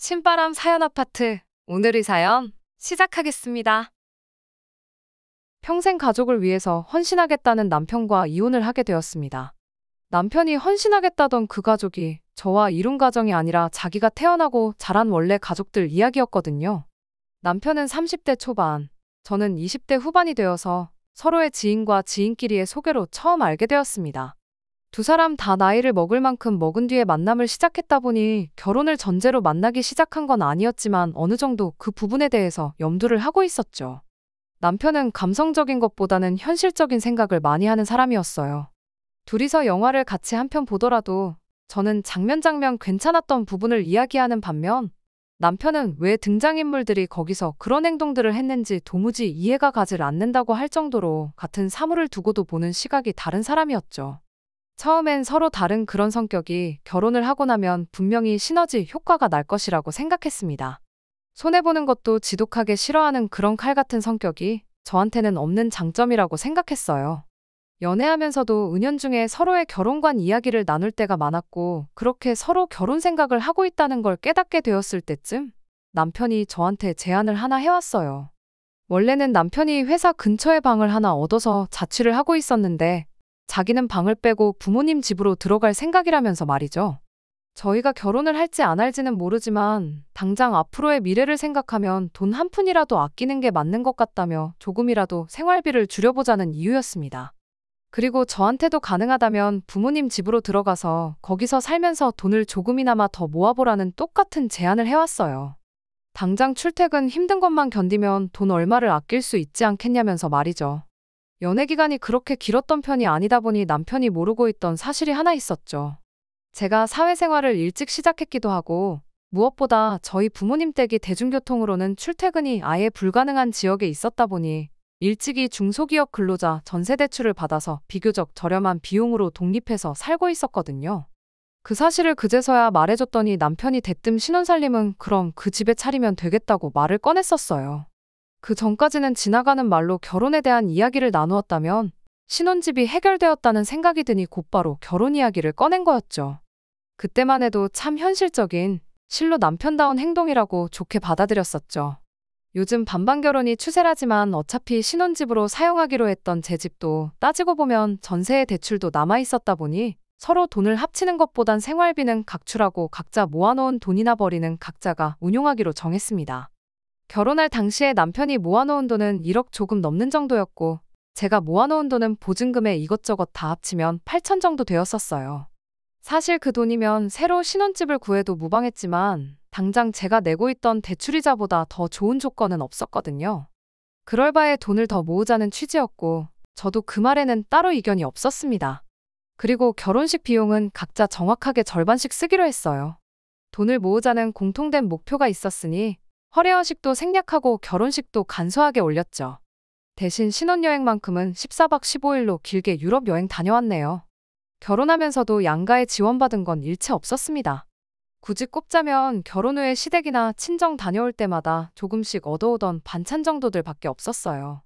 신바람 사연 아파트. 오늘의 사연 시작하겠습니다. 평생 가족을 위해서 헌신하겠다는 남편과 이혼을 하게 되었습니다. 남편이 헌신하겠다던 그 가족이 저와 이룬 가정이 아니라 자기가 태어나고 자란 원래 가족들 이야기였거든요. 남편은 30대 초반, 저는 20대 후반이 되어서 서로의 지인과 지인끼리의 소개로 처음 알게 되었습니다. 두 사람 다 나이를 먹을 만큼 먹은 뒤에 만남을 시작했다 보니 결혼을 전제로 만나기 시작한 건 아니었지만 어느 정도 그 부분에 대해서 염두를 하고 있었죠. 남편은 감성적인 것보다는 현실적인 생각을 많이 하는 사람이었어요. 둘이서 영화를 같이 한 편 보더라도 저는 장면 괜찮았던 부분을 이야기하는 반면 남편은 왜 등장인물들이 거기서 그런 행동들을 했는지 도무지 이해가 가질 않는다고 할 정도로 같은 사물을 두고도 보는 시각이 다른 사람이었죠. 처음엔 서로 다른 그런 성격이 결혼을 하고 나면 분명히 시너지 효과가 날 것이라고 생각했습니다. 손해보는 것도 지독하게 싫어하는 그런 칼 같은 성격이 저한테는 없는 장점이라고 생각했어요. 연애하면서도 은연중에 서로의 결혼관 이야기를 나눌 때가 많았고 그렇게 서로 결혼 생각을 하고 있다는 걸 깨닫게 되었을 때쯤 남편이 저한테 제안을 하나 해왔어요. 원래는 남편이 회사 근처에 방을 하나 얻어서 자취를 하고 있었는데 자기는 방을 빼고 부모님 집으로 들어갈 생각이라면서 말이죠. 저희가 결혼을 할지 안 할지는 모르지만 당장 앞으로의 미래를 생각하면 돈 한 푼이라도 아끼는 게 맞는 것 같다며 조금이라도 생활비를 줄여보자는 이유였습니다. 그리고 저한테도 가능하다면 부모님 집으로 들어가서 거기서 살면서 돈을 조금이나마 더 모아보라는 똑같은 제안을 해왔어요. 당장 출퇴근 힘든 것만 견디면 돈 얼마를 아낄 수 있지 않겠냐면서 말이죠. 연애 기간이 그렇게 길었던 편이 아니다 보니 남편이 모르고 있던 사실이 하나 있었죠. 제가 사회생활을 일찍 시작했기도 하고 무엇보다 저희 부모님 댁이 대중교통으로는 출퇴근이 아예 불가능한 지역에 있었다 보니 일찍이 중소기업 근로자 전세대출을 받아서 비교적 저렴한 비용으로 독립해서 살고 있었거든요. 그 사실을 그제서야 말해줬더니 남편이 대뜸 신혼살림은 그럼 그 집에 차리면 되겠다고 말을 꺼냈었어요. 그 전까지는 지나가는 말로 결혼에 대한 이야기를 나누었다면 신혼집이 해결되었다는 생각이 드니 곧바로 결혼 이야기를 꺼낸 거였죠. 그때만 해도 참 현실적인, 실로 남편다운 행동이라고 좋게 받아들였었죠. 요즘 반반 결혼이 추세라지만 어차피 신혼집으로 사용하기로 했던 제 집도 따지고 보면 전세의 대출도 남아있었다 보니 서로 돈을 합치는 것보단 생활비는 각출하고 각자 모아놓은 돈이나 벌이는 각자가 운용하기로 정했습니다. 결혼할 당시에 남편이 모아놓은 돈은 1억 조금 넘는 정도였고 제가 모아놓은 돈은 보증금에 이것저것 다 합치면 8천 정도 되었었어요. 사실 그 돈이면 새로 신혼집을 구해도 무방했지만 당장 제가 내고 있던 대출이자보다 더 좋은 조건은 없었거든요. 그럴 바에 돈을 더 모으자는 취지였고 저도 그 말에는 따로 이견이 없었습니다. 그리고 결혼식 비용은 각자 정확하게 절반씩 쓰기로 했어요. 돈을 모으자는 공통된 목표가 있었으니 허례허식도 생략하고 결혼식도 간소하게 올렸죠. 대신 신혼여행만큼은 14박 15일로 길게 유럽 여행 다녀왔네요. 결혼하면서도 양가에 지원받은 건 일체 없었습니다. 굳이 꼽자면 결혼 후에 시댁이나 친정 다녀올 때마다 조금씩 얻어오던 반찬 정도들 밖에 없었어요.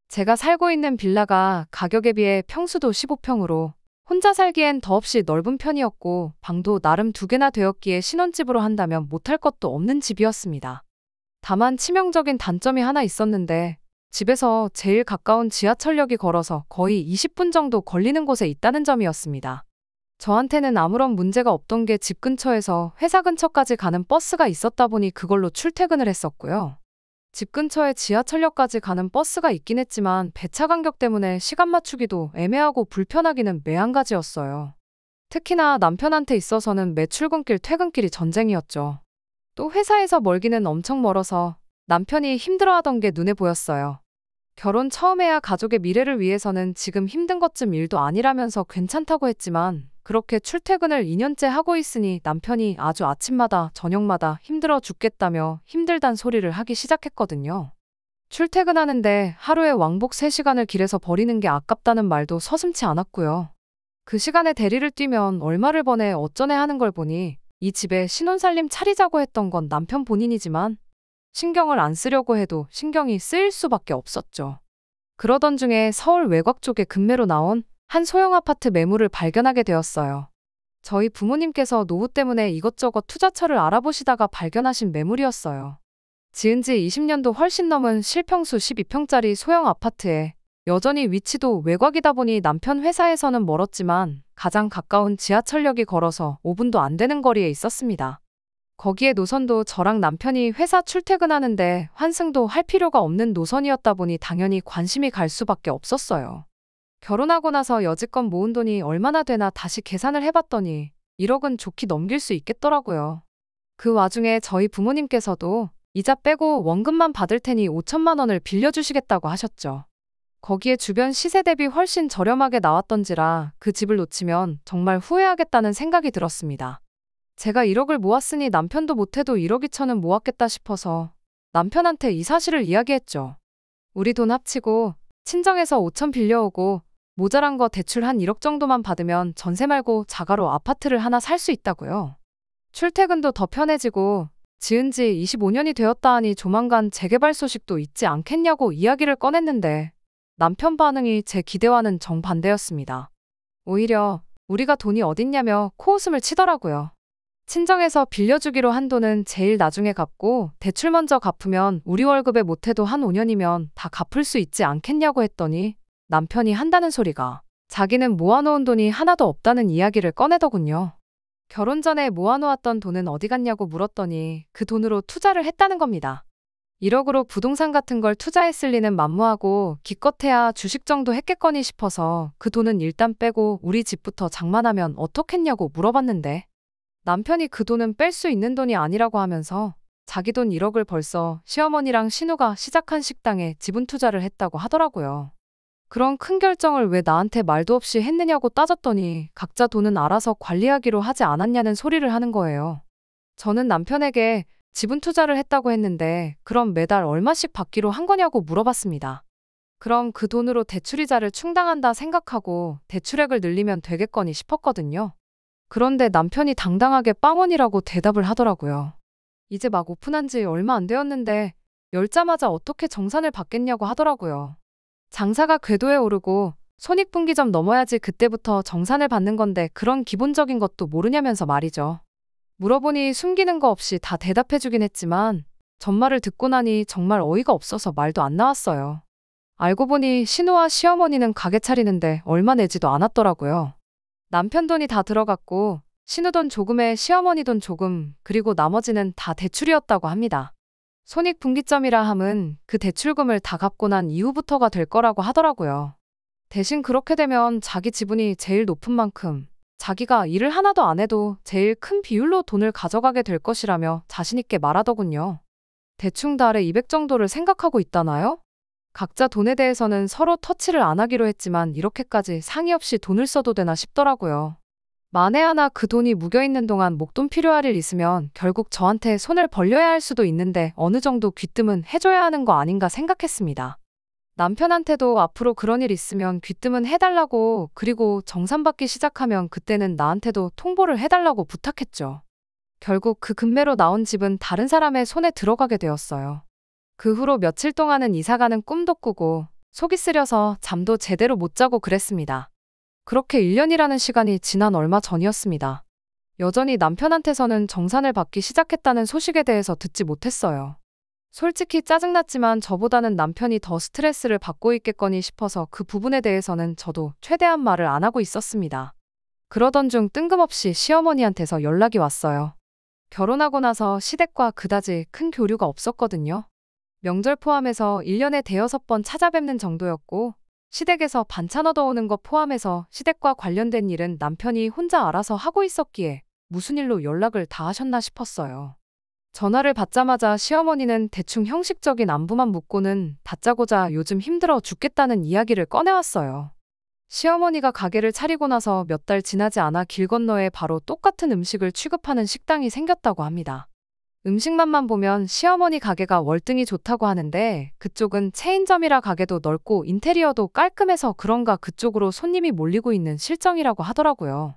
제가 살고 있는 빌라가 가격에 비해 평수도 15평으로 혼자 살기엔 더없이 넓은 편이었고 방도 나름 2개나 되었기에 신혼집으로 한다면 못할 것도 없는 집이었습니다. 다만 치명적인 단점이 하나 있었는데 집에서 제일 가까운 지하철역이 걸어서 거의 20분 정도 걸리는 곳에 있다는 점이었습니다. 저한테는 아무런 문제가 없던 게 집 근처에서 회사 근처까지 가는 버스가 있었다 보니 그걸로 출퇴근을 했었고요. 집 근처에 지하철역까지 가는 버스가 있긴 했지만 배차 간격 때문에 시간 맞추기도 애매하고 불편하기는 매한가지였어요. 특히나 남편한테 있어서는 매 출근길 퇴근길이 전쟁이었죠. 또 회사에서 멀기는 엄청 멀어서 남편이 힘들어하던 게 눈에 보였어요. 결혼 처음에야 가족의 미래를 위해서는 지금 힘든 것쯤 일도 아니라면서 괜찮다고 했지만 그렇게 출퇴근을 2년째 하고 있으니 남편이 아주 아침마다 저녁마다 힘들어 죽겠다며 힘들단 소리를 하기 시작했거든요. 출퇴근하는데 하루에 왕복 3시간을 길에서 버리는 게 아깝다는 말도 서슴지 않았고요. 그 시간에 대리를 뛰면 얼마를 버네 어쩌네 하는 걸 보니 이 집에 신혼살림 차리자고 했던 건 남편 본인이지만 신경을 안 쓰려고 해도 신경이 쓰일 수밖에 없었죠. 그러던 중에 서울 외곽 쪽에 급매로 나온 한 소형 아파트 매물을 발견하게 되었어요. 저희 부모님께서 노후 때문에 이것저것 투자처를 알아보시다가 발견하신 매물이었어요. 지은 지 20년도 훨씬 넘은 실평수 12평짜리 소형 아파트에 여전히 위치도 외곽이다 보니 남편 회사에서는 멀었지만 가장 가까운 지하철역이 걸어서 5분도 안 되는 거리에 있었습니다. 거기에 노선도 저랑 남편이 회사 출퇴근하는데 환승도 할 필요가 없는 노선이었다 보니 당연히 관심이 갈 수밖에 없었어요. 결혼하고 나서 여지껏 모은 돈이 얼마나 되나 다시 계산을 해봤더니 1억은 좋게 넘길 수 있겠더라고요. 그 와중에 저희 부모님께서도 이자 빼고 원금만 받을 테니 5천만 원을 빌려주시겠다고 하셨죠. 거기에 주변 시세 대비 훨씬 저렴하게 나왔던지라 그 집을 놓치면 정말 후회하겠다는 생각이 들었습니다. 제가 1억을 모았으니 남편도 못해도 1억 2천은 모았겠다 싶어서 남편한테 이 사실을 이야기했죠. 우리 돈 합치고 친정에서 5천 빌려오고 모자란 거 대출 한 1억 정도만 받으면 전세 말고 자가로 아파트를 하나 살 수 있다고요. 출퇴근도 더 편해지고 지은 지 25년이 되었다 하니 조만간 재개발 소식도 있지 않겠냐고 이야기를 꺼냈는데 남편 반응이 제 기대와는 정반대였습니다. 오히려 우리가 돈이 어딨냐며 코웃음을 치더라고요. 친정에서 빌려주기로 한 돈은 제일 나중에 갚고 대출 먼저 갚으면 우리 월급에 못해도 한 5년이면 다 갚을 수 있지 않겠냐고 했더니 남편이 한다는 소리가 자기는 모아놓은 돈이 하나도 없다는 이야기를 꺼내더군요. 결혼 전에 모아놓았던 돈은 어디 갔냐고 물었더니 그 돈으로 투자를 했다는 겁니다. 1억으로 부동산 같은 걸 투자했을 리는 만무하고 기껏해야 주식 정도 했겠거니 싶어서 그 돈은 일단 빼고 우리 집부터 장만하면 어떻겠냐고 물어봤는데 남편이 그 돈은 뺄 수 있는 돈이 아니라고 하면서 자기 돈 1억을 벌써 시어머니랑 신우가 시작한 식당에 지분 투자를 했다고 하더라고요. 그런 큰 결정을 왜 나한테 말도 없이 했느냐고 따졌더니 각자 돈은 알아서 관리하기로 하지 않았냐는 소리를 하는 거예요. 저는 남편에게 지분 투자를 했다고 했는데 그럼 매달 얼마씩 받기로 한 거냐고 물어봤습니다. 그럼 그 돈으로 대출이자를 충당한다 생각하고 대출액을 늘리면 되겠거니 싶었거든요. 그런데 남편이 당당하게 빵원이라고 대답을 하더라고요. 이제 막 오픈한 지 얼마 안 되었는데 열자마자 어떻게 정산을 받겠냐고 하더라고요. 장사가 궤도에 오르고 손익분기점 넘어야지 그때부터 정산을 받는 건데 그런 기본적인 것도 모르냐면서 말이죠. 물어보니 숨기는 거 없이 다 대답해주긴 했지만 전말을 듣고 나니 정말 어이가 없어서 말도 안 나왔어요. 알고 보니 신우와 시어머니는 가게 차리는데 얼마 내지도 않았더라고요. 남편 돈이 다 들어갔고 신우 돈 조금에 시어머니 돈 조금 그리고 나머지는 다 대출이었다고 합니다. 손익분기점이라 함은 그 대출금을 다 갚고 난 이후부터가 될 거라고 하더라고요. 대신 그렇게 되면 자기 지분이 제일 높은 만큼 자기가 일을 하나도 안 해도 제일 큰 비율로 돈을 가져가게 될 것이라며 자신있게 말하더군요. 대충 달에 200 정도를 생각하고 있다나요? 각자 돈에 대해서는 서로 터치를 안 하기로 했지만 이렇게까지 상의 없이 돈을 써도 되나 싶더라고요. 만에 하나 그 돈이 묵여있는 동안 목돈 필요할 일 있으면 결국 저한테 손을 벌려야 할 수도 있는데 어느 정도 귀뜸은 해줘야 하는 거 아닌가 생각했습니다. 남편한테도 앞으로 그런 일 있으면 귀뜸은 해달라고 그리고 정산받기 시작하면 그때는 나한테도 통보를 해달라고 부탁했죠. 결국 그 금매로 나온 집은 다른 사람의 손에 들어가게 되었어요. 그 후로 며칠 동안은 이사가는 꿈도 꾸고 속이 쓰려서 잠도 제대로 못 자고 그랬습니다. 그렇게 1년이라는 시간이 지난 얼마 전이었습니다. 여전히 남편한테서는 정산을 받기 시작했다는 소식에 대해서 듣지 못했어요. 솔직히 짜증났지만 저보다는 남편이 더 스트레스를 받고 있겠거니 싶어서 그 부분에 대해서는 저도 최대한 말을 안 하고 있었습니다. 그러던 중 뜬금없이 시어머니한테서 연락이 왔어요. 결혼하고 나서 시댁과 그다지 큰 교류가 없었거든요. 명절 포함해서 1년에 대여섯 번 찾아뵙는 정도였고 시댁에서 반찬 얻어오는 것 포함해서 시댁과 관련된 일은 남편이 혼자 알아서 하고 있었기에 무슨 일로 연락을 다 하셨나 싶었어요. 전화를 받자마자 시어머니는 대충 형식적인 안부만 묻고는 다짜고짜 요즘 힘들어 죽겠다는 이야기를 꺼내왔어요. 시어머니가 가게를 차리고 나서 몇 달 지나지 않아 길 건너에 바로 똑같은 음식을 취급하는 식당이 생겼다고 합니다. 음식만만 보면 시어머니 가게가 월등히 좋다고 하는데 그쪽은 체인점이라 가게도 넓고 인테리어도 깔끔해서 그런가 그쪽으로 손님이 몰리고 있는 실정이라고 하더라고요.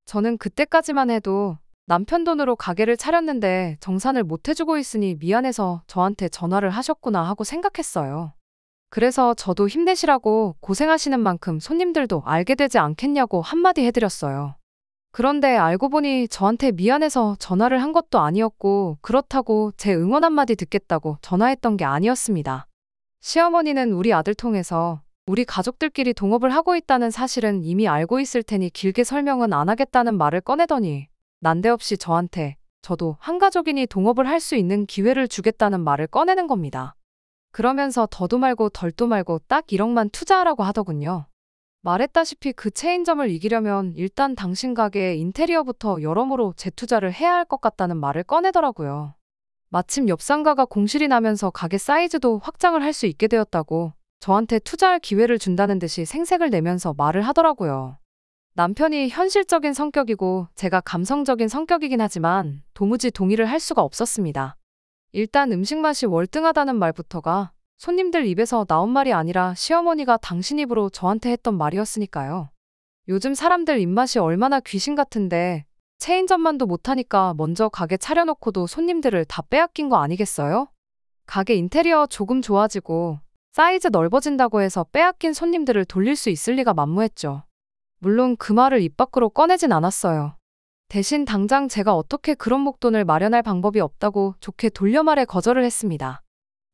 저는 그때까지만 해도 남편 돈으로 가게를 차렸는데 정산을 못 해주고 있으니 미안해서 저한테 전화를 하셨구나 하고 생각했어요. 그래서 저도 힘내시라고 고생하시는 만큼 손님들도 알게 되지 않겠냐고 한마디 해드렸어요. 그런데 알고 보니 저한테 미안해서 전화를 한 것도 아니었고 그렇다고 제 응원 한마디 듣겠다고 전화했던 게 아니었습니다. 시어머니는 우리 아들 통해서 우리 가족들끼리 동업을 하고 있다는 사실은 이미 알고 있을 테니 길게 설명은 안 하겠다는 말을 꺼내더니 난데없이 저한테 저도 한 가족이니 동업을 할 수 있는 기회를 주겠다는 말을 꺼내는 겁니다. 그러면서 더도 말고 덜도 말고 딱 1억만 투자하라고 하더군요. 말했다시피 그 체인점을 이기려면 일단 당신 가게의 인테리어부터 여러모로 재투자를 해야 할 것 같다는 말을 꺼내더라고요. 마침 옆 상가가 공실이 나면서 가게 사이즈도 확장을 할 수 있게 되었다고 저한테 투자할 기회를 준다는 듯이 생색을 내면서 말을 하더라고요. 남편이 현실적인 성격이고 제가 감성적인 성격이긴 하지만 도무지 동의를 할 수가 없었습니다. 일단 음식 맛이 월등하다는 말부터가 손님들 입에서 나온 말이 아니라 시어머니가 당신 입으로 저한테 했던 말이었으니까요. 요즘 사람들 입맛이 얼마나 귀신 같은데 체인점만도 못하니까 먼저 가게 차려놓고도 손님들을 다 빼앗긴 거 아니겠어요? 가게 인테리어 조금 좋아지고 사이즈 넓어진다고 해서 빼앗긴 손님들을 돌릴 수 있을 리가 만무했죠. 물론 그 말을 입 밖으로 꺼내진 않았어요. 대신 당장 제가 어떻게 그런 목돈을 마련할 방법이 없다고 좋게 돌려 말해 거절을 했습니다.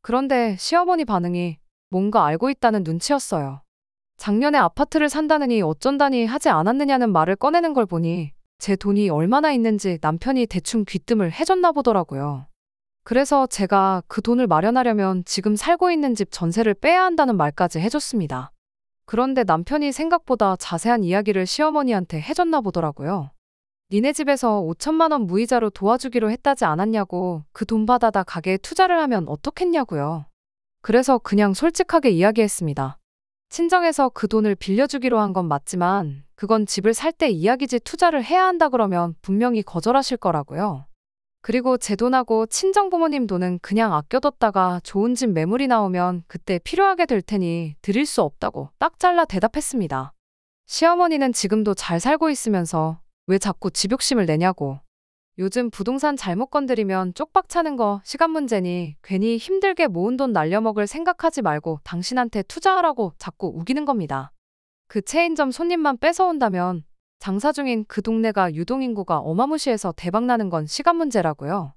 그런데 시어머니 반응이 뭔가 알고 있다는 눈치였어요. 작년에 아파트를 산다느니 어쩐다니 하지 않았느냐는 말을 꺼내는 걸 보니 제 돈이 얼마나 있는지 남편이 대충 귀뜸을 해줬나 보더라고요. 그래서 제가 그 돈을 마련하려면 지금 살고 있는 집 전세를 빼야 한다는 말까지 해줬습니다. 그런데 남편이 생각보다 자세한 이야기를 시어머니한테 해줬나 보더라고요. 니네 집에서 5천만 원 무이자로 도와주기로 했다지 않았냐고 그 돈 받아다 가게에 투자를 하면 어떻겠냐고요. 그래서 그냥 솔직하게 이야기했습니다. 친정에서 그 돈을 빌려주기로 한 건 맞지만 그건 집을 살 때 이야기지 투자를 해야 한다 그러면 분명히 거절하실 거라고요. 그리고 제 돈하고 친정 부모님 돈은 그냥 아껴뒀다가 좋은 집 매물이 나오면 그때 필요하게 될 테니 드릴 수 없다고 딱 잘라 대답했습니다. 시어머니는 지금도 잘 살고 있으면서 왜 자꾸 집 욕심을 내냐고. 요즘 부동산 잘못 건드리면 쪽박 차는 거 시간 문제니 괜히 힘들게 모은 돈 날려먹을 생각하지 말고 당신한테 투자하라고 자꾸 우기는 겁니다. 그 체인점 손님만 뺏어온다면 장사 중인 그 동네가 유동인구가 어마무시해서 대박나는 건 시간 문제라고요.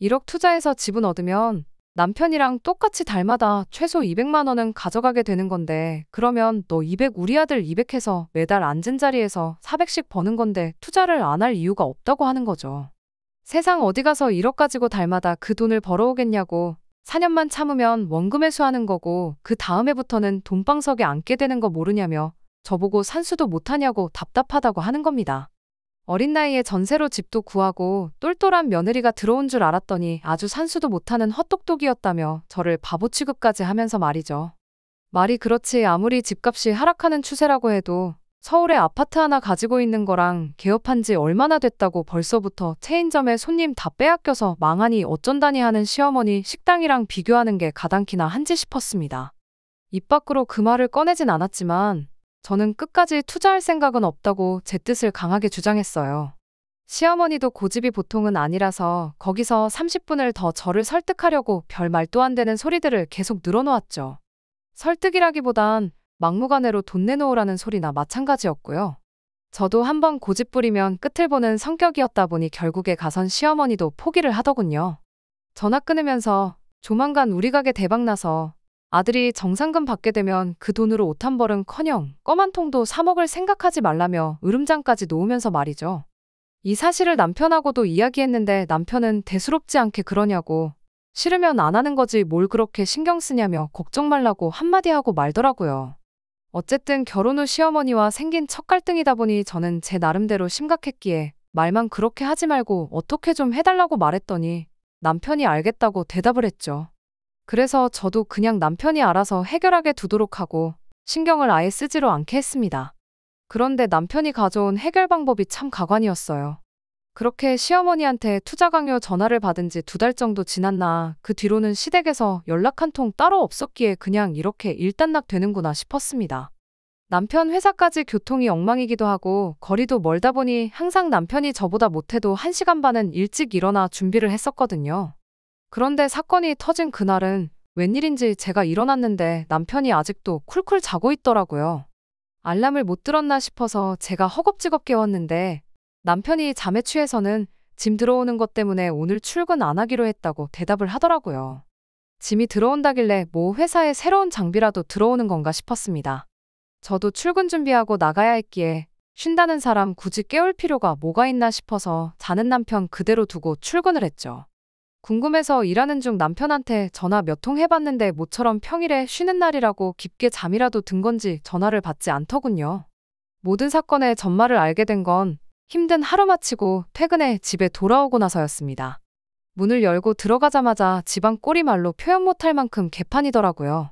1억 투자해서 집은 얻으면 남편이랑 똑같이 달마다 최소 200만 원은 가져가게 되는 건데 그러면 너 200 우리 아들 200 해서 매달 앉은 자리에서 400씩 버는 건데 투자를 안 할 이유가 없다고 하는 거죠. 세상 어디 가서 1억 가지고 달마다 그 돈을 벌어오겠냐고. 4년만 참으면 원금 회수하는 거고 그 다음 해부터는 돈방석에 앉게 되는 거 모르냐며 저보고 산수도 못하냐고 답답하다고 하는 겁니다. 어린 나이에 전세로 집도 구하고 똘똘한 며느리가 들어온 줄 알았더니 아주 산수도 못하는 헛똑똑이었다며 저를 바보 취급까지 하면서 말이죠. 말이 그렇지 아무리 집값이 하락하는 추세라고 해도 서울에 아파트 하나 가지고 있는 거랑 개업한 지 얼마나 됐다고 벌써부터 체인점에 손님 다 빼앗겨서 망하니 어쩐다니 하는 시어머니 식당이랑 비교하는 게 가당키나 한지 싶었습니다. 입 밖으로 그 말을 꺼내진 않았지만 저는 끝까지 투자할 생각은 없다고 제 뜻을 강하게 주장했어요. 시어머니도 고집이 보통은 아니라서 거기서 30분을 더 저를 설득하려고 별 말도 안 되는 소리들을 계속 늘어놓았죠. 설득이라기보단 막무가내로 돈 내놓으라는 소리나 마찬가지였고요. 저도 한번 고집 부리면 끝을 보는 성격이었다 보니 결국에 가선 시어머니도 포기를 하더군요. 전화 끊으면서 조만간 우리 가게 대박나서 아들이 정상금 받게 되면 그 돈으로 옷 한 벌은커녕 껌 한 통도 사 먹을 생각하지 말라며 으름장까지 놓으면서 말이죠. 이 사실을 남편하고도 이야기했는데 남편은 대수롭지 않게 그러냐고 싫으면 안 하는 거지 뭘 그렇게 신경 쓰냐며 걱정 말라고 한마디 하고 말더라고요. 어쨌든 결혼 후 시어머니와 생긴 첫 갈등이다 보니 저는 제 나름대로 심각했기에 말만 그렇게 하지 말고 어떻게 좀 해달라고 말했더니 남편이 알겠다고 대답을 했죠. 그래서 저도 그냥 남편이 알아서 해결하게 두도록 하고 신경을 아예 쓰지로 않게 했습니다. 그런데 남편이 가져온 해결 방법이 참 가관이었어요. 그렇게 시어머니한테 투자 강요 전화를 받은 지 2달 정도 지났나 그 뒤로는 시댁에서 연락 한 통 따로 없었기에 그냥 이렇게 일단락 되는구나 싶었습니다. 남편 회사까지 교통이 엉망이기도 하고 거리도 멀다 보니 항상 남편이 저보다 못해도 1시간 반은 일찍 일어나 준비를 했었거든요. 그런데 사건이 터진 그날은 웬일인지 제가 일어났는데 남편이 아직도 쿨쿨 자고 있더라고요. 알람을 못 들었나 싶어서 제가 허겁지겁 깨웠는데 남편이 잠에 취해서는 짐 들어오는 것 때문에 오늘 출근 안 하기로 했다고 대답을 하더라고요. 짐이 들어온다길래 뭐 회사에 새로운 장비라도 들어오는 건가 싶었습니다. 저도 출근 준비하고 나가야 했기에 쉰다는 사람 굳이 깨울 필요가 뭐가 있나 싶어서 자는 남편 그대로 두고 출근을 했죠. 궁금해서 일하는 중 남편한테 전화 몇 통 해봤는데 모처럼 평일에 쉬는 날이라고 깊게 잠이라도 든 건지 전화를 받지 않더군요. 모든 사건의 전말을 알게 된 건 힘든 하루 마치고 퇴근해 집에 돌아오고 나서였습니다. 문을 열고 들어가자마자 집안 꼴이말로 표현 못할 만큼 개판이더라고요.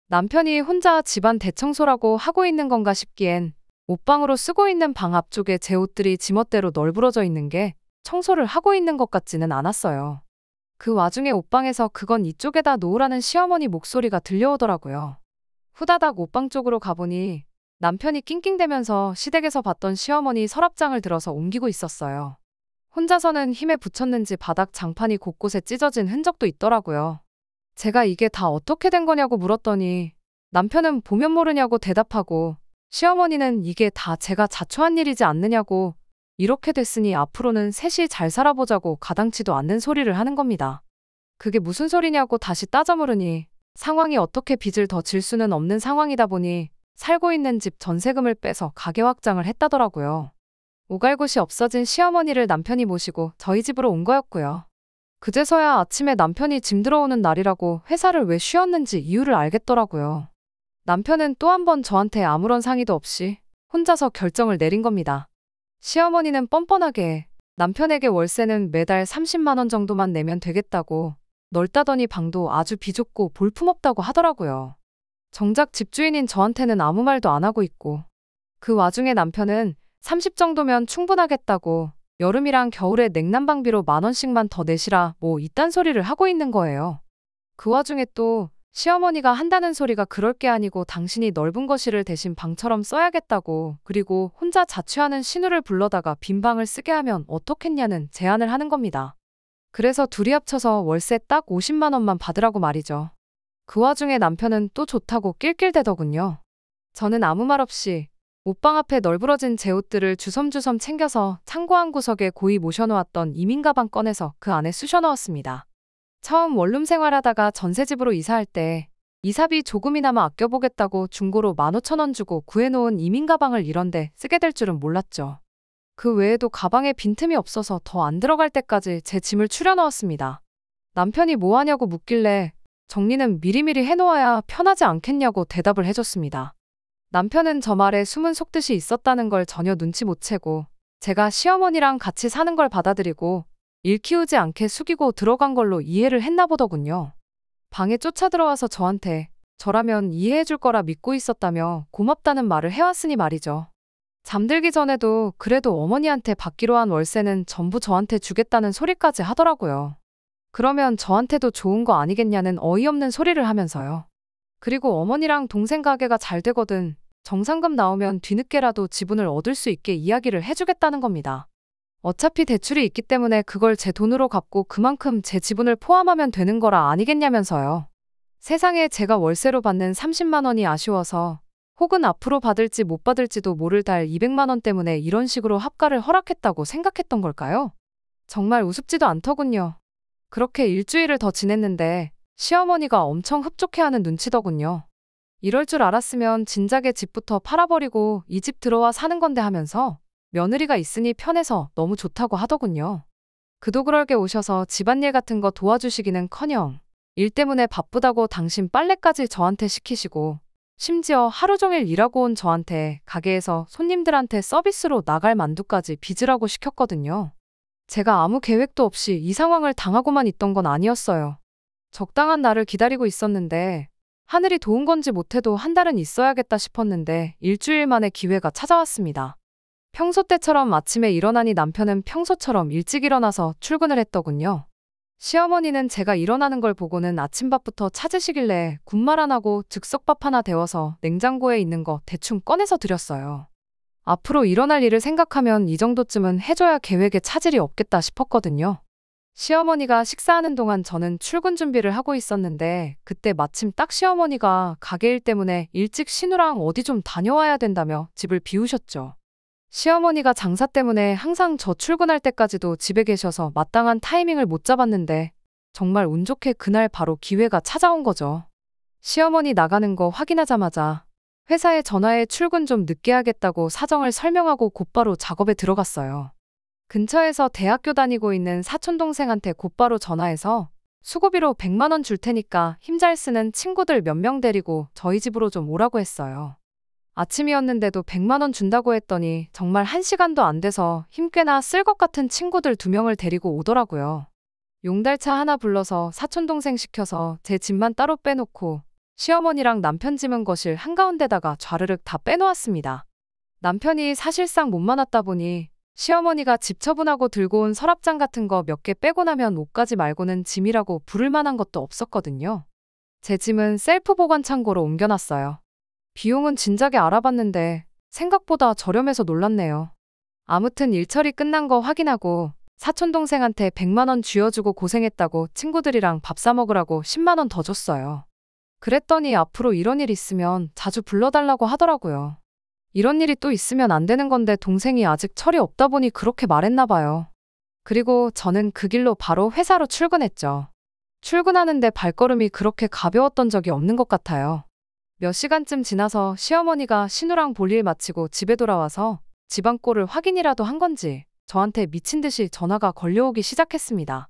남편이 혼자 집안 대청소라고 하고 있는 건가 싶기엔 옷방으로 쓰고 있는 방 앞쪽에 제 옷들이 지멋대로 널브러져 있는 게 청소를 하고 있는 것 같지는 않았어요. 그 와중에 옷방에서 그건 이쪽에다 놓으라는 시어머니 목소리가 들려오더라고요. 후다닥 옷방 쪽으로 가보니 남편이 낑낑대면서 시댁에서 봤던 시어머니 서랍장을 들어서 옮기고 있었어요. 혼자서는 힘에 부쳤는지 바닥 장판이 곳곳에 찢어진 흔적도 있더라고요. 제가 이게 다 어떻게 된 거냐고 물었더니 남편은 보면 모르냐고 대답하고 시어머니는 이게 다 제가 자초한 일이지 않느냐고 이렇게 됐으니 앞으로는 셋이 잘 살아보자고 가당치도 않는 소리를 하는 겁니다. 그게 무슨 소리냐고 다시 따져 물으니 상황이 어떻게 빚을 더 질 수는 없는 상황이다 보니 살고 있는 집 전세금을 빼서 가게 확장을 했다더라고요. 오갈 곳이 없어진 시어머니를 남편이 모시고 저희 집으로 온 거였고요. 그제서야 아침에 남편이 짐 들어오는 날이라고 회사를 왜 쉬었는지 이유를 알겠더라고요. 남편은 또 한 번 저한테 아무런 상의도 없이 혼자서 결정을 내린 겁니다. 시어머니는 뻔뻔하게 남편에게 월세는 매달 30만 원 정도만 내면 되겠다고 넓다더니 방도 아주 비좁고 볼품없다고 하더라고요. 정작 집주인인 저한테는 아무 말도 안 하고 있고 그 와중에 남편은 30 정도면 충분하겠다고 여름이랑 겨울에 냉난방비로 10,000원씩만 더 내시라 뭐 이딴 소리를 하고 있는 거예요. 그 와중에 또 시어머니가 한다는 소리가 그럴 게 아니고 당신이 넓은 거실을 대신 방처럼 써야겠다고 그리고 혼자 자취하는 신우를 불러다가 빈 방을 쓰게 하면 어떻겠냐는 제안을 하는 겁니다. 그래서 둘이 합쳐서 월세 딱 50만 원만 받으라고 말이죠. 그 와중에 남편은 또 좋다고 낄낄대더군요. 저는 아무 말 없이 옷방 앞에 널브러진 제 옷들을 주섬주섬 챙겨서 창고 한 구석에 고이 모셔놓았던 이민 가방 꺼내서 그 안에 쑤셔 넣었습니다. 처음 원룸 생활하다가 전세집으로 이사할 때 이사비 조금이나마 아껴보겠다고 중고로 15,000원 주고 구해놓은 이민 가방을 이런데 쓰게 될 줄은 몰랐죠. 그 외에도 가방에 빈틈이 없어서 더 안 들어갈 때까지 제 짐을 추려 넣었습니다. 남편이 뭐 하냐고 묻길래 정리는 미리미리 해놓아야 편하지 않겠냐고 대답을 해줬습니다. 남편은 저 말에 숨은 속뜻이 있었다는 걸 전혀 눈치 못 채고 제가 시어머니랑 같이 사는 걸 받아들이고 일 키우지 않게 숙이고 들어간 걸로 이해를 했나 보더군요. 방에 쫓아 들어와서 저한테 저라면 이해해줄 거라 믿고 있었다며 고맙다는 말을 해왔으니 말이죠. 잠들기 전에도 그래도 어머니한테 받기로 한 월세는 전부 저한테 주겠다는 소리까지 하더라고요. 그러면 저한테도 좋은 거 아니겠냐는 어이없는 소리를 하면서요. 그리고 어머니랑 동생 가게가 잘 되거든 정상금 나오면 뒤늦게라도 지분을 얻을 수 있게 이야기를 해주겠다는 겁니다. 어차피 대출이 있기 때문에 그걸 제 돈으로 갚고 그만큼 제 지분을 포함하면 되는 거라 아니겠냐면서요. 세상에 제가 월세로 받는 30만 원이 아쉬워서 혹은 앞으로 받을지 못 받을지도 모를 달 200만 원 때문에 이런 식으로 합가를 허락했다고 생각했던 걸까요? 정말 우습지도 않더군요. 그렇게 일주일을 더 지냈는데 시어머니가 엄청 흡족해하는 눈치더군요. 이럴 줄 알았으면 진작에 집부터 팔아버리고 이 집 들어와 사는 건데 하면서 며느리가 있으니 편해서 너무 좋다고 하더군요. 그도 그럴게 오셔서 집안일 같은 거 도와주시기는커녕 일 때문에 바쁘다고 당신 빨래까지 저한테 시키시고 심지어 하루 종일 일하고 온 저한테 가게에서 손님들한테 서비스로 나갈 만두까지 빚으라고 시켰거든요. 제가 아무 계획도 없이 이 상황을 당하고만 있던 건 아니었어요. 적당한 날을 기다리고 있었는데 하늘이 도운 건지 못해도 한 달은 있어야겠다 싶었는데 일주일 만에 기회가 찾아왔습니다. 평소 때처럼 아침에 일어나니 남편은 평소처럼 일찍 일어나서 출근을 했더군요. 시어머니는 제가 일어나는 걸 보고는 아침밥부터 찾으시길래 군말 안 하고 즉석밥 하나 데워서 냉장고에 있는 거 대충 꺼내서 드렸어요. 앞으로 일어날 일을 생각하면 이 정도쯤은 해줘야 계획에 차질이 없겠다 싶었거든요. 시어머니가 식사하는 동안 저는 출근 준비를 하고 있었는데 그때 마침 딱 시어머니가 가게 일 때문에 일찍 신우랑 어디 좀 다녀와야 된다며 집을 비우셨죠. 시어머니가 장사 때문에 항상 저 출근할 때까지도 집에 계셔서 마땅한 타이밍을 못 잡았는데 정말 운 좋게 그날 바로 기회가 찾아온 거죠. 시어머니 나가는 거 확인하자마자 회사에 전화해 출근 좀 늦게 하겠다고 사정을 설명하고 곧바로 작업에 들어갔어요. 근처에서 대학교 다니고 있는 사촌동생한테 곧바로 전화해서 수고비로 100만 원 줄 테니까 힘 잘 쓰는 친구들 몇 명 데리고 저희 집으로 좀 오라고 했어요. 아침이었는데도 100만 원 준다고 했더니 정말 1시간도 안 돼서 힘 꽤나 쓸 것 같은 친구들 2명을 데리고 오더라고요. 용달차 하나 불러서 사촌동생 시켜서 제 집만 따로 빼놓고 시어머니랑 남편 짐은 거실 한가운데다가 좌르륵 다 빼놓았습니다. 남편이 사실상 못 많았다 보니 시어머니가 집 처분하고 들고 온 서랍장 같은 거 몇 개 빼고 나면 옷가지 말고는 짐이라고 부를 만한 것도 없었거든요. 제 짐은 셀프 보관 창고로 옮겨놨어요. 비용은 진작에 알아봤는데 생각보다 저렴해서 놀랐네요. 아무튼 일처리 끝난 거 확인하고 사촌동생한테 100만 원 쥐어주고 고생했다고 친구들이랑 밥 사 먹으라고 10만 원 더 줬어요. 그랬더니 앞으로 이런 일 있으면 자주 불러달라고 하더라고요. 이런 일이 또 있으면 안 되는 건데 동생이 아직 철이 없다 보니 그렇게 말했나 봐요. 그리고 저는 그 길로 바로 회사로 출근했죠. 출근하는데 발걸음이 그렇게 가벼웠던 적이 없는 것 같아요. 몇 시간쯤 지나서 시어머니가 신우랑 볼일 마치고 집에 돌아와서 집안 꼴을 확인이라도 한 건지 저한테 미친 듯이 전화가 걸려오기 시작했습니다.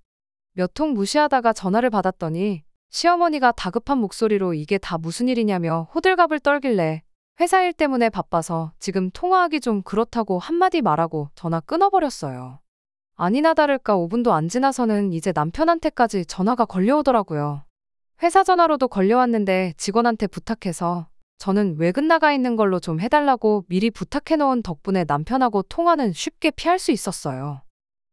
몇 통 무시하다가 전화를 받았더니 시어머니가 다급한 목소리로 이게 다 무슨 일이냐며 호들갑을 떨길래 회사 일 때문에 바빠서 지금 통화하기 좀 그렇다고 한마디 말하고 전화 끊어버렸어요. 아니나 다를까 5분도 안 지나서는 이제 남편한테까지 전화가 걸려오더라고요. 회사 전화로도 걸려왔는데 직원한테 부탁해서 저는 외근 나가 있는 걸로 좀 해달라고 미리 부탁해놓은 덕분에 남편하고 통화는 쉽게 피할 수 있었어요.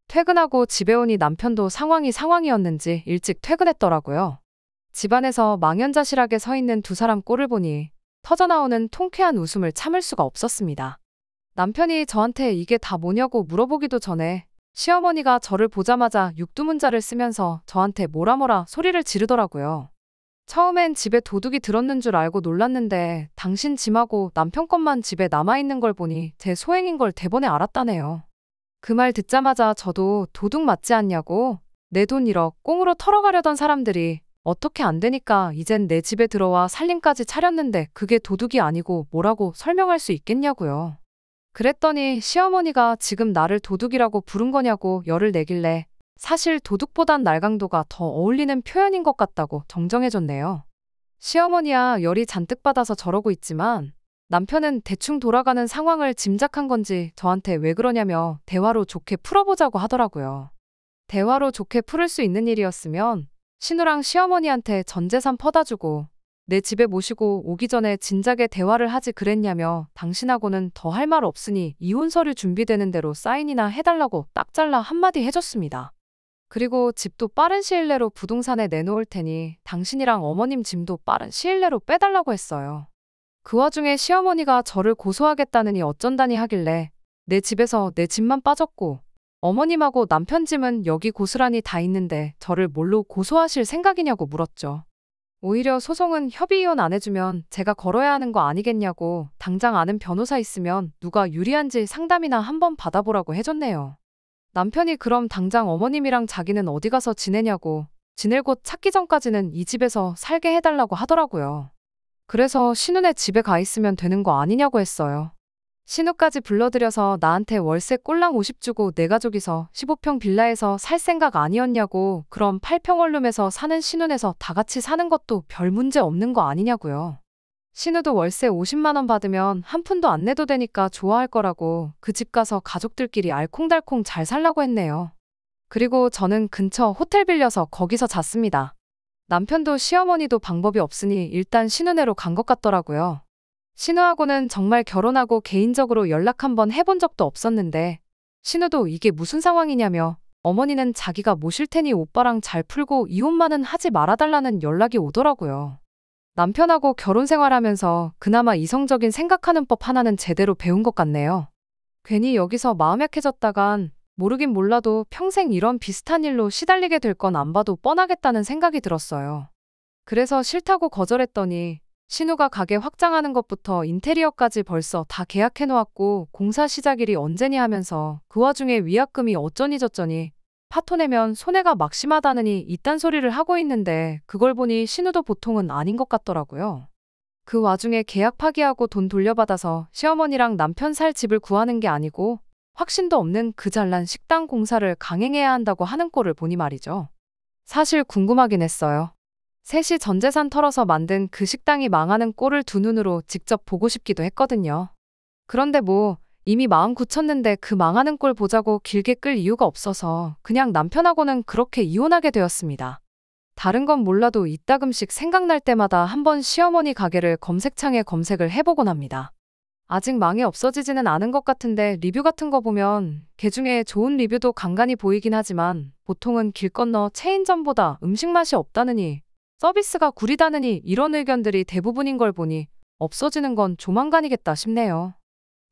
퇴근하고 집에 오니 남편도 상황이었는지 일찍 퇴근했더라고요. 집안에서 망연자실하게 서 있는 두 사람 꼴을 보니 터져나오는 통쾌한 웃음을 참을 수가 없었습니다. 남편이 저한테 이게 다 뭐냐고 물어보기도 전에 시어머니가 저를 보자마자 육두문자를 쓰면서 저한테 뭐라 소리를 지르더라고요. 처음엔 집에 도둑이 들었는 줄 알고 놀랐는데 당신 짐하고 남편 것만 집에 남아있는 걸 보니 제 소행인 걸 대번에 알았다네요. 그 말 듣자마자 저도 도둑 맞지 않냐고 내 돈 1억 꽁으로 털어가려던 사람들이 어떻게 안 되니까 이젠 내 집에 들어와 살림까지 차렸는데 그게 도둑이 아니고 뭐라고 설명할 수 있겠냐고요. 그랬더니 시어머니가 지금 나를 도둑이라고 부른 거냐고 열을 내길래 사실 도둑보단 날강도가 더 어울리는 표현인 것 같다고 정정해줬네요. 시어머니야 열이 잔뜩 받아서 저러고 있지만 남편은 대충 돌아가는 상황을 짐작한 건지 저한테 왜 그러냐며 대화로 좋게 풀어보자고 하더라고요. 대화로 좋게 풀을 수 있는 일이었으면 신우랑 시어머니한테 전 재산 퍼다주고 내 집에 모시고 오기 전에 진작에 대화를 하지 그랬냐며 당신하고는 더 할 말 없으니 이혼 서류 준비되는 대로 사인이나 해달라고 딱 잘라 한마디 해줬습니다. 그리고 집도 빠른 시일 내로 부동산에 내놓을 테니 당신이랑 어머님 짐도 빠른 시일 내로 빼달라고 했어요. 그 와중에 시어머니가 저를 고소하겠다느니 어쩐다니 하길래 내 집에서 내 짐만 빠졌고 어머님하고 남편 짐은 여기 고스란히 다 있는데 저를 뭘로 고소하실 생각이냐고 물었죠. 오히려 소송은 협의이혼 안 해주면 제가 걸어야 하는 거 아니겠냐고 당장 아는 변호사 있으면 누가 유리한지 상담이나 한번 받아보라고 해줬네요. 남편이 그럼 당장 어머님이랑 자기는 어디 가서 지내냐고 지낼 곳 찾기 전까지는 이 집에서 살게 해달라고 하더라고요. 그래서 신우네 집에 가 있으면 되는 거 아니냐고 했어요. 신우까지 불러들여서 나한테 월세 꼴랑 50 주고 내 가족이서 15평 빌라에서 살 생각 아니었냐고 그럼 8평 원룸에서 사는 신우네서 다 같이 사는 것도 별 문제 없는 거 아니냐고요. 신우도 월세 50만 원 받으면 한 푼도 안 내도 되니까 좋아할 거라고 그 집 가서 가족들끼리 알콩달콩 잘 살라고 했네요. 그리고 저는 근처 호텔 빌려서 거기서 잤습니다. 남편도 시어머니도 방법이 없으니 일단 신우네로 간 것 같더라고요. 신우하고는 정말 결혼하고 개인적으로 연락 한번 해본 적도 없었는데 신우도 이게 무슨 상황이냐며 어머니는 자기가 모실 테니 오빠랑 잘 풀고 이혼만은 하지 말아달라는 연락이 오더라고요. 남편하고 결혼 생활하면서 그나마 이성적인 생각하는 법 하나는 제대로 배운 것 같네요. 괜히 여기서 마음 약해졌다간 모르긴 몰라도 평생 이런 비슷한 일로 시달리게 될 건 안 봐도 뻔하겠다는 생각이 들었어요. 그래서 싫다고 거절했더니 신우가 가게 확장하는 것부터 인테리어까지 벌써 다 계약해 놓았고 공사 시작일이 언제니 하면서 그 와중에 위약금이 어쩌니 저쩌니 파토 내면 손해가 막심하다느니 이딴 소리를 하고 있는데 그걸 보니 신우도 보통은 아닌 것 같더라고요. 그 와중에 계약 파기하고 돈 돌려받아서 시어머니랑 남편 살 집을 구하는 게 아니고 확신도 없는 그 잘난 식당 공사를 강행해야 한다고 하는 꼴을 보니 말이죠. 사실 궁금하긴 했어요. 셋이 전 재산 털어서 만든 그 식당이 망하는 꼴을 두 눈으로 직접 보고 싶기도 했거든요. 그런데 뭐 이미 마음 굳혔는데 그 망하는 꼴 보자고 길게 끌 이유가 없어서 그냥 남편하고는 그렇게 이혼하게 되었습니다. 다른 건 몰라도 이따금씩 생각날 때마다 한번 시어머니 가게를 검색창에 검색을 해보곤 합니다. 아직 망해 없어지지는 않은 것 같은데 리뷰 같은 거 보면 개중에 좋은 리뷰도 간간히 보이긴 하지만 보통은 길 건너 체인점보다 음식 맛이 없다느니 서비스가 구리다느니 이런 의견들이 대부분인 걸 보니 없어지는 건 조만간이겠다 싶네요.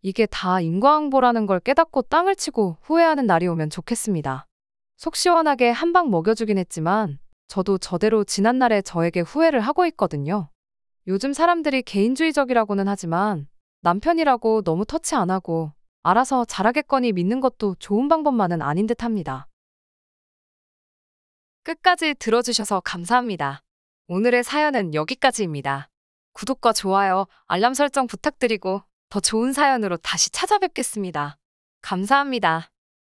이게 다 인과응보라는 걸 깨닫고 땅을 치고 후회하는 날이 오면 좋겠습니다. 속 시원하게 한 방 먹여주긴 했지만 저도 저대로 지난날에 저에게 후회를 하고 있거든요. 요즘 사람들이 개인주의적이라고는 하지만 남편이라고 너무 터치 안 하고 알아서 잘하겠거니 믿는 것도 좋은 방법만은 아닌 듯 합니다. 끝까지 들어주셔서 감사합니다. 오늘의 사연은 여기까지입니다. 구독과 좋아요, 알람 설정 부탁드리고 더 좋은 사연으로 다시 찾아뵙겠습니다. 감사합니다.